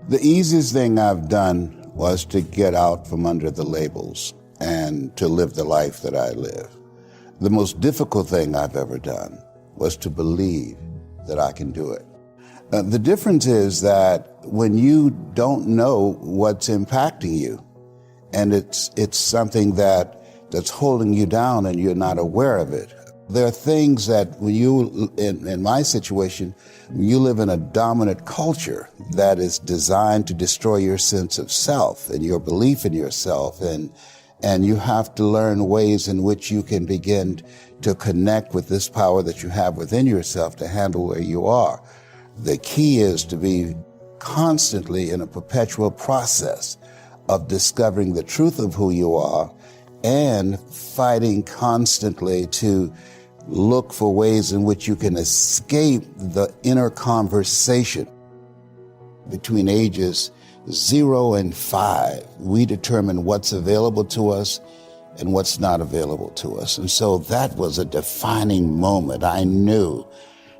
The easiest thing I've done was to get out from under the labels and to live the life that I live. The most difficult thing I've ever done was to believe that I can do it. The difference is that when you don't know what's impacting you, and it's something that's holding you down and you're not aware of it. There are things that when you, in my situation, when you live in a dominant culture that is designed to destroy your sense of self and your belief in yourself, and you have to learn ways in which you can begin to connect with this power that you have within yourself to handle where you are. The key is to be constantly in a perpetual process of discovering the truth of who you are and fighting constantly to look for ways in which you can escape the inner conversation. Between ages 0 and 5, we determine what's available to us and what's not available to us. And so that was a defining moment. I knew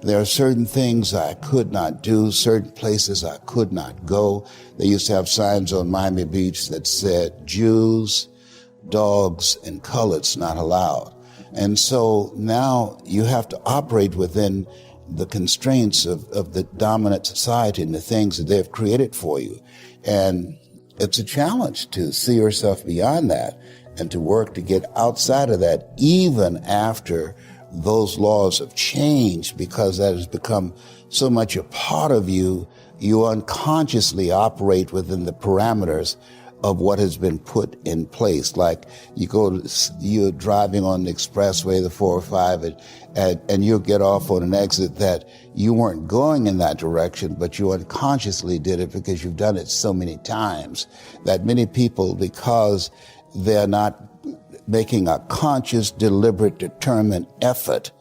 there are certain things I could not do, certain places I could not go. They used to have signs on Miami Beach that said, Jews, dogs, and coloreds not allowed. And so now you have to operate within the constraints of the dominant society and the things that they've created for you. And it's a challenge to see yourself beyond that and to work to get outside of that, even after those laws have changed, because that has become so much a part of you. You unconsciously operate within the parameters of what has been put in place. Like you're driving on the expressway, the 405, and you'll get off on an exit that you weren't going in that direction, but you unconsciously did it because you've done it so many times that many people, because they're not making a conscious, deliberate, determined effort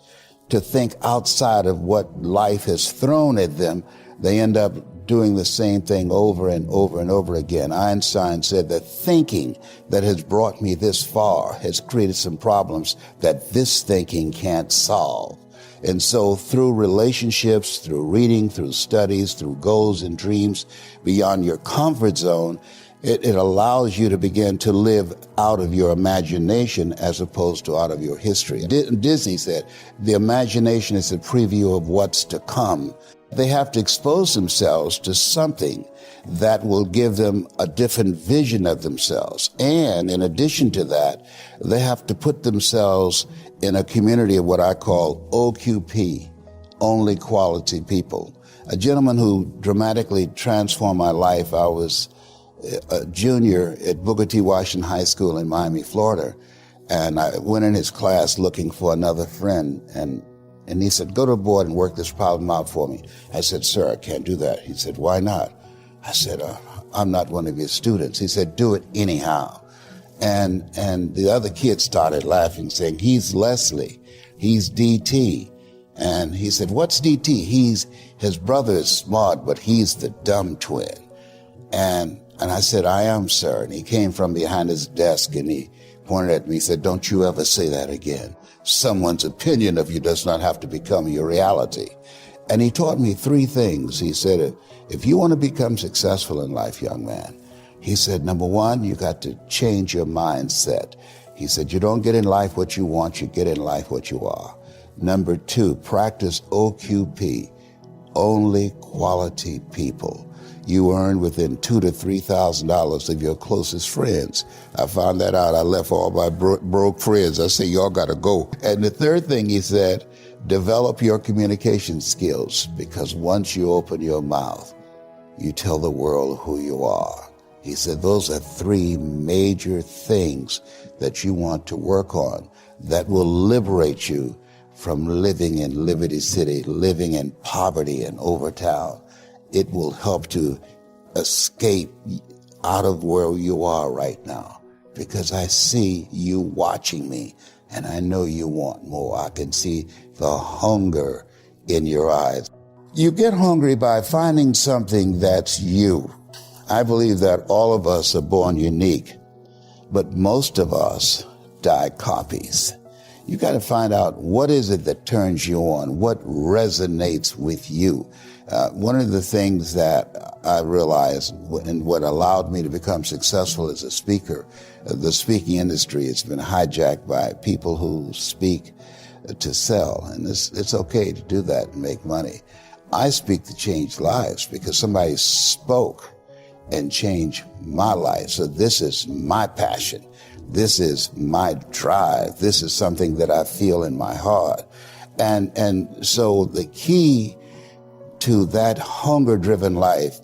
to think outside of what life has thrown at them, they end up doing the same thing over and over and over again. Einstein said that thinking that has brought me this far has created some problems that this thinking can't solve. And so through relationships, through reading, through studies, through goals and dreams beyond your comfort zone, it allows you to begin to live out of your imagination as opposed to out of your history. Disney said, the imagination is a preview of what's to come. They have to expose themselves to something that will give them a different vision of themselves. And in addition to that, they have to put themselves in a community of what I call OQP, only quality people. A gentleman who dramatically transformed my life, I was a junior at Booker T. Washington High School in Miami, Florida, and I went in his class looking for another friend, and he said, go to the board and work this problem out for me. I said, sir, I can't do that. He said, why not? I said, I'm not one of your students. He said, do it anyhow. And the other kids started laughing, saying, he's Leslie, he's DT. And he said, what's DT? His brother is smart, but he's the dumb twin. And I said, I am, sir. And he came from behind his desk and he pointed at me. He said, don't you ever say that again. Someone's opinion of you does not have to become your reality. And he taught me 3 things. He said, if you want to become successful in life, young man, he said, number 1, you got to change your mindset. He said, you don't get in life what you want, you get in life what you are. Number 2, practice OQP, only quality people. You earn within $2,000 to $3,000 of your closest friends. I found that out. I left all my broke friends. I said, y'all got to go. And the 3rd thing he said, develop your communication skills, because once you open your mouth, you tell the world who you are. He said, those are 3 major things that you want to work on that will liberate you from living in Liberty City, living in poverty in Overtown. It will help to escape out of where you are right now, because I see you watching me and I know you want more. I can see the hunger in your eyes. You get hungry by finding something that's you. I believe that all of us are born unique, but most of us die copies. You got to find out what is it that turns you on, what resonates with you. One of the things that I realized and what allowed me to become successful as a speaker, the speaking industry has been hijacked by people who speak to sell, and it's okay to do that and make money. I speak to change lives because somebody spoke and changed my life. So this is my passion. This is my drive. This is something that I feel in my heart. And so the key to that hunger-driven life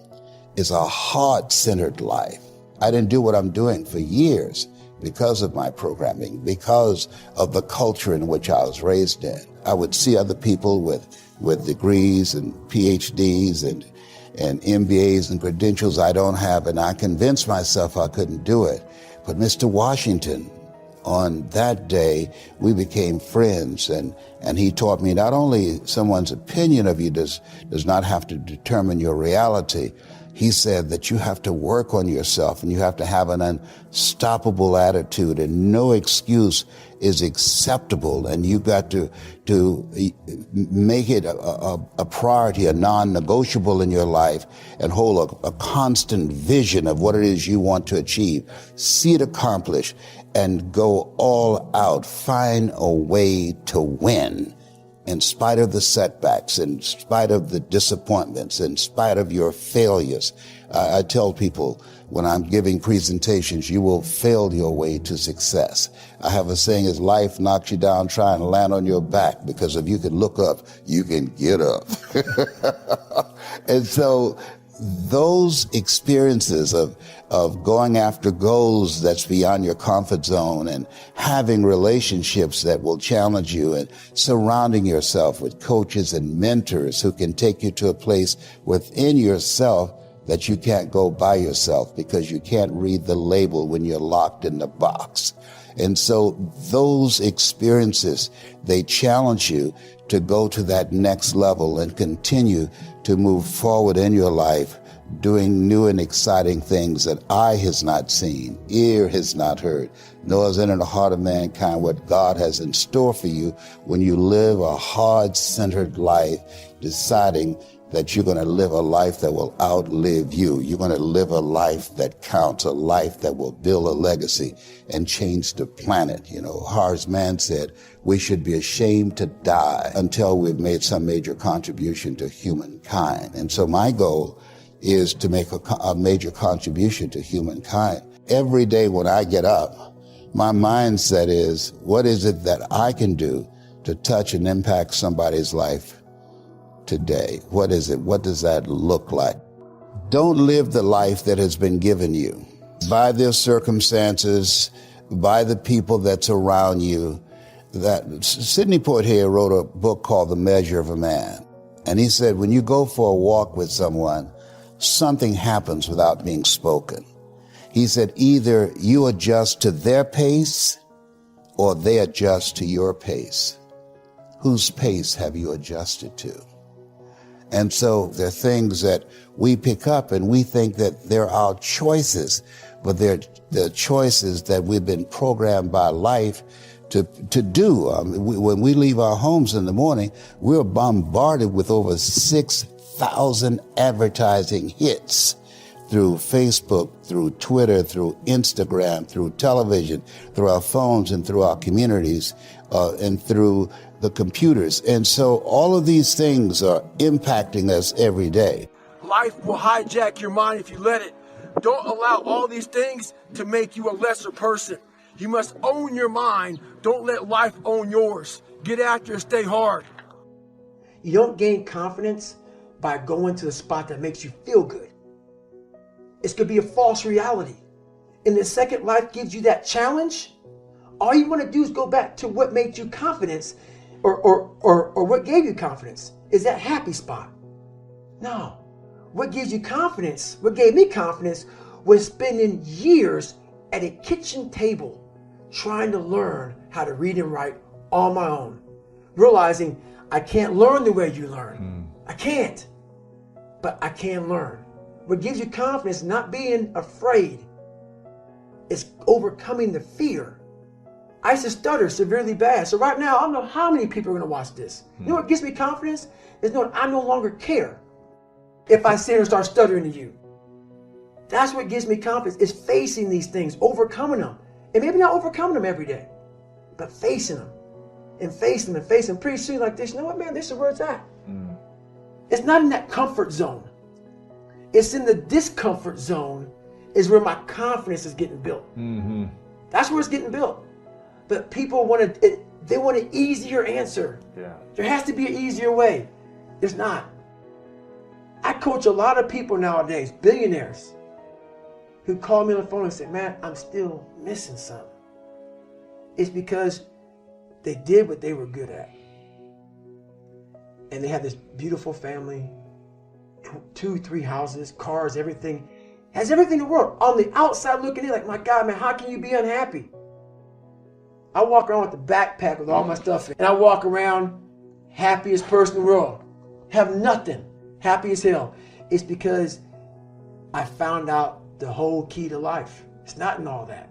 is a heart-centered life. I didn't do what I'm doing for years because of my programming, because of the culture in which I was raised in. I would see other people with degrees and PhDs and MBAs and credentials I don't have, and I convinced myself I couldn't do it. But Mr. Washington, on that day, we became friends, and he taught me not only someone's opinion of you does not have to determine your reality. He said that you have to work on yourself and you have to have an unstoppable attitude, and no excuse is acceptable, and you got to make it a priority, a non-negotiable in your life, and hold a constant vision of what it is you want to achieve. See it accomplished and go all out. Find a way to win in spite of the setbacks, in spite of the disappointments, in spite of your failures. I tell people when I'm giving presentations, you will fail your way to success. I have a saying, as life knocks you down, try and land on your back, because if you can look up, you can get up. And so those experiences of going after goals that's beyond your comfort zone, and having relationships that will challenge you, and surrounding yourself with coaches and mentors who can take you to a place within yourself that you can't go by yourself because you can't read the label when you're locked in the box. And so those experiences, they challenge you to go to that next level and continue to move forward in your life, doing new and exciting things that eye has not seen, ear has not heard, nor has entered the heart of mankind what God has in store for you when you live a heart-centered life, deciding that you're going to live a life that will outlive you. You're going to live a life that counts, a life that will build a legacy and change the planet. You know, Horace Mann said, we should be ashamed to die until we've made some major contribution to humankind. And so my goal is to make a major contribution to humankind. Every day when I get up, my mindset is, what is it that I can do to touch and impact somebody's life today? What is it? What does that look like? Don't live the life that has been given you by their circumstances, by the people that's around you. That Sidney Poitier wrote a book called The Measure of a Man. And he said, when you go for a walk with someone, something happens without being spoken. He said, either you adjust to their pace or they adjust to your pace. Whose pace have you adjusted to? And so there are things that we pick up and we think that they're our choices, but they're the choices that we've been programmed by life to do. When we leave our homes in the morning, we're bombarded with over 6,000 advertising hits through Facebook, through Twitter, through Instagram, through television, through our phones and through our communities, and through the computers. And so all of these things are impacting us every day. Life will hijack your mind if you let it. Don't allow all these things to make you a lesser person. You must own your mind. Don't let life own yours. Get after it, stay hard. You don't gain confidence by going to the spot that makes you feel good. It's going to be a false reality. And the second life gives you that challenge, all you want to do is go back to what made you confidence, or what gave you confidence. Is that happy spot? No. What gives you confidence, what gave me confidence, was spending years at a kitchen table trying to learn how to read and write on my own. Realizing I can't learn the way you learn. I can't. But I can learn. What gives you confidence, not being afraid, is overcoming the fear. I used to stutter severely bad. So right now, I don't know how many people are going to watch this. You know what gives me confidence? Is knowing I no longer care. if I sit here and start stuttering to you. That's what gives me confidence, is facing these things, overcoming them. And maybe not overcoming them every day, but facing them and facing them and facing them. Pretty soon like this, you know what, man, this is where it's at. It's not in that comfort zone. It's in the discomfort zone is where my confidence is getting built. That's where it's getting built. But people they want an easier answer. Yeah. There has to be an easier way. There's not. I coach a lot of people nowadays, billionaires, who call me on the phone and say, man, I'm still missing something. It's because they did what they were good at. And they have this beautiful family, 2, 3 houses, cars, everything. Has everything in the world. On the outside looking in, like, my God, man, how can you be unhappy? I walk around with the backpack with all my stuff in, and I walk around happiest person in the world. Have nothing. Happy as hell. It's because I found out the whole key to life. It's not in all that.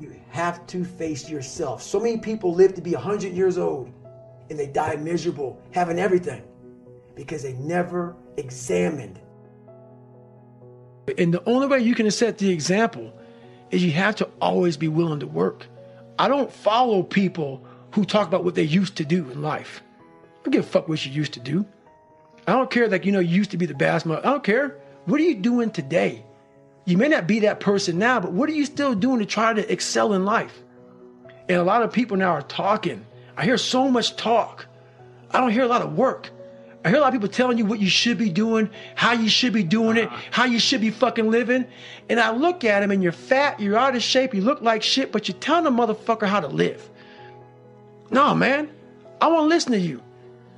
You have to face yourself. So many people live to be 100 years old and they die miserable, having everything, because they never examined. And the only way you can set the example is you have to always be willing to work. I don't follow people who talk about what they used to do in life. I don't give a fuck what you used to do. I don't care, like, you used to be the best. I don't care. What are you doing today? You may not be that person now, but what are you still doing to try to excel in life? And a lot of people now are talking. I hear so much talk. I don't hear a lot of work. I hear a lot of people telling you what you should be doing, how you should be doing it, how you should be fucking living. And I look at them and you're fat, you're out of shape, you look like shit, but you're telling a motherfucker how to live. No, man, I want to listen to you.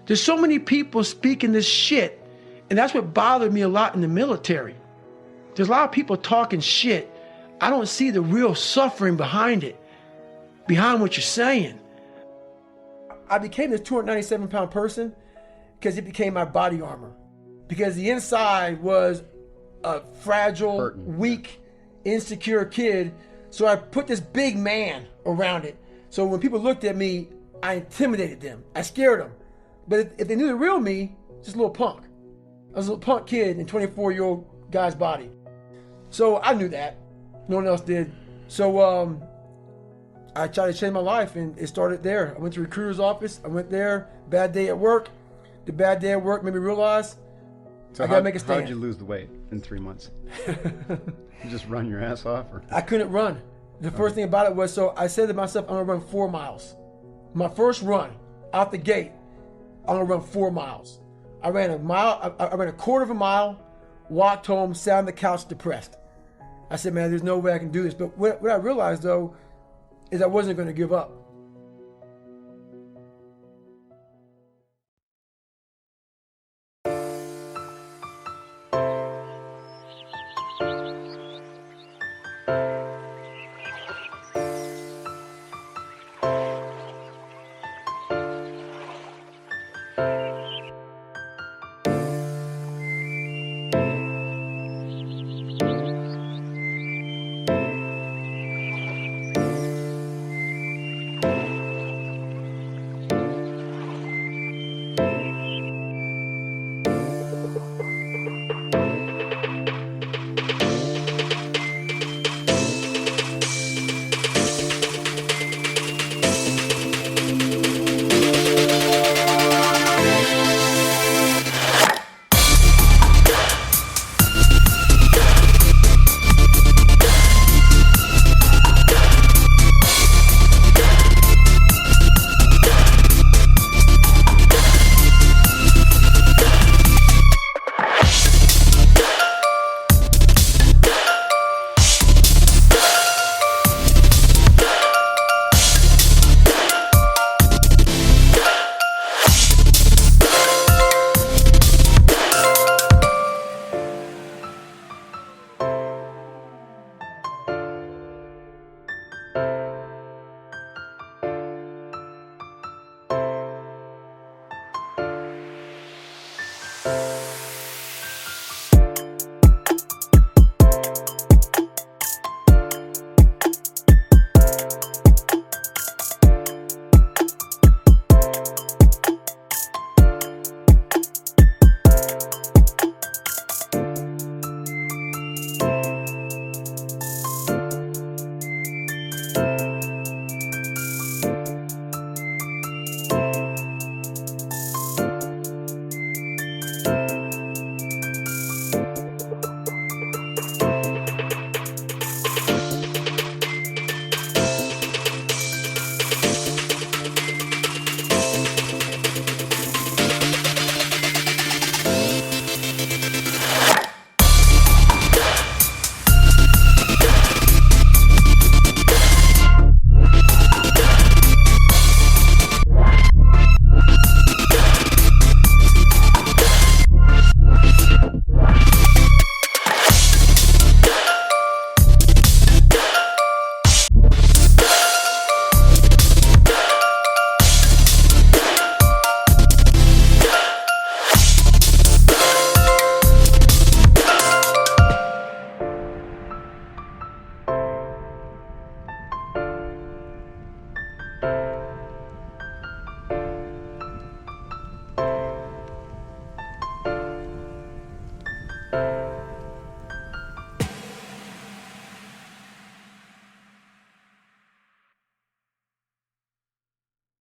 There's so many people speaking this shit, and that's what bothered me a lot in the military. There's a lot of people talking shit. I don't see the real suffering behind it, behind what you're saying. I became this 297-pound person because it became my body armor. Because the inside was a fragile, weak, insecure kid. So I put this big man around it. So when people looked at me, I intimidated them. I scared them. But if they knew the real me, just a little punk. I was a little punk kid in a 24-year-old guy's body. So I knew that. No one else did. So I tried to change my life, and it started there. I went to the recruiter's office. I went there. Bad day at work. The bad day at work made me realize I gotta make a stand. How did you lose the weight in 3 months? You just run your ass off? Or? I couldn't run. The first thing about it was, so I said to myself, I'm gonna run 4 miles. My first run out the gate, I'm gonna run 4 miles. I ran a mile. I ran a quarter of a mile, walked home, sat on the couch depressed. I said, man, there's no way I can do this. But what I realized, though, is I wasn't going to give up.